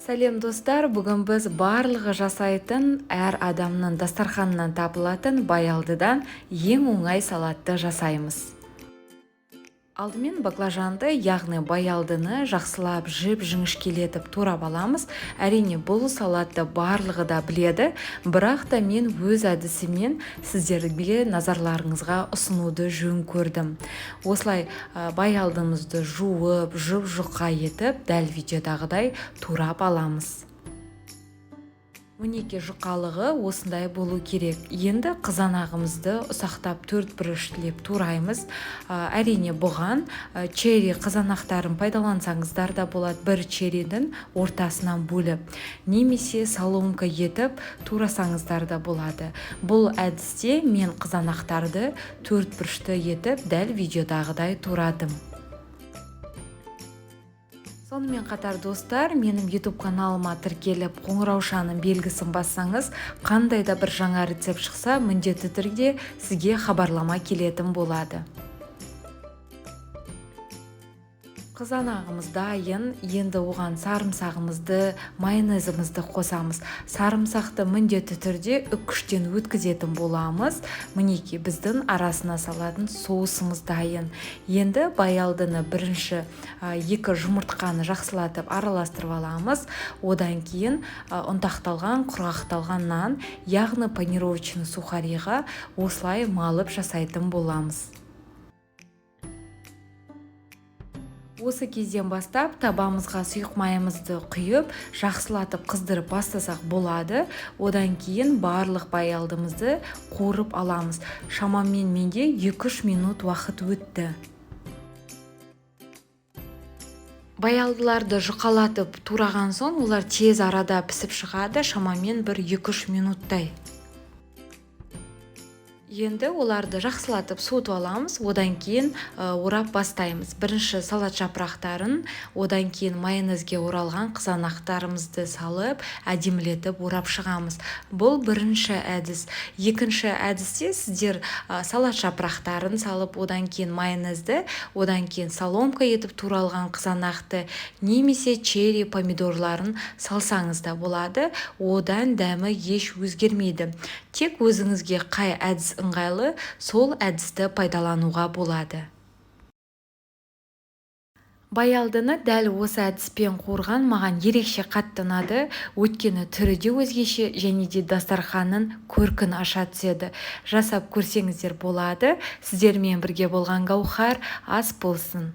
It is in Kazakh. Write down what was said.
Сәлем достар, бүгін біз барлығы жасайтын әр адамның дастарханынан табылатын баялдыдан ең оңай салатты жасаймыз. Алдымен баклажанды, яғни баялдыны жақсылап жіп-жіңішкелетіп турап аламыз. Әрине бұл салатты барлығы да біледі, бірақ та мен өз әдісімен сіздерге назарларыңызға ұсынуды жөн көрдім. Осылай баялдымызды жуып, жұп-жұқа етіп, дәл видеодағыдай турап аламыз. Мінеки жұқалығы осындай болу керек. Енді қызанағымызды ұсақтап төрт бүріштілеп тураймыз. Әрине бұған черри қызанақтарын пайдалансаңыздар да болады, бір черридің ортасынан бөліп. Немесе соломка етіп турасаңыздар да болады. Бұл әдісте мен қызанақтарды төрт бүрішті етіп дәл видеодағыдай турадым. Сонымен қатар достар, менің YouTube каналыма тіркеліп қоңыраушаның белгісін бассаңыз, қандай да бір жаңа рецепт шықса, міндетті түрде сізге хабарлама келетін болады. Қызанағымыз дайын, енді оған сарымсағымызды, майонезімізді қосамыз. Сарымсақты міндетті түрде үккіштен өткізетін боламыз. Мінеки біздің арасына салатын соусымыз дайын. Енді баялдыны бірінші екі жұмыртқаны жақсылатып араластырып аламыз. Одан кейін ұнтақталған, құрғақталған нан, яғни панировочный сухариға осылай малып жасайтын боламыз. Осы кезден бастап табамызға сұйық майымызды құйып, жақсылатып қыздырып бастасақ болады. Одан кейін барлық баялдымызды қуырып аламыз. Шамамен менде 2-3 минут уақыт өтті. Баялдыларды жұқалатып тураған соң, олар тез арада пісіп шығады, шамамен бір 2-3 минуттай. Енді оларды жақсылатып суытып аламыз, одан кейін орап бастаймыз. Бірінші салат жапырақтарын, одан кейін майонезге оралған қызанақтарымызды салып, әдемілетіп орап шығамыз. Бұл бірінші әдіс. Екінші әдісте сіздер салат жапырақтарын салып, одан кейін майонезді, одан кейін соломка етіп туралған қызанақты, немесе черри помидорларын салсаңыз да болады. Одан дәмі еш өзгермейді. Тек өзіңізге қай әдіс ыңғайлы, сол әдісті пайдалануға болады. Баялдыны дәл осы әдіспен қуырған маған ерекше қатты ұнады, өйткені түрі де өзгеше және де дастарханның көркін аша түседі. Жасап көрсеңіздер болады. Сіздермен бірге болған Гаухар, ас болсын.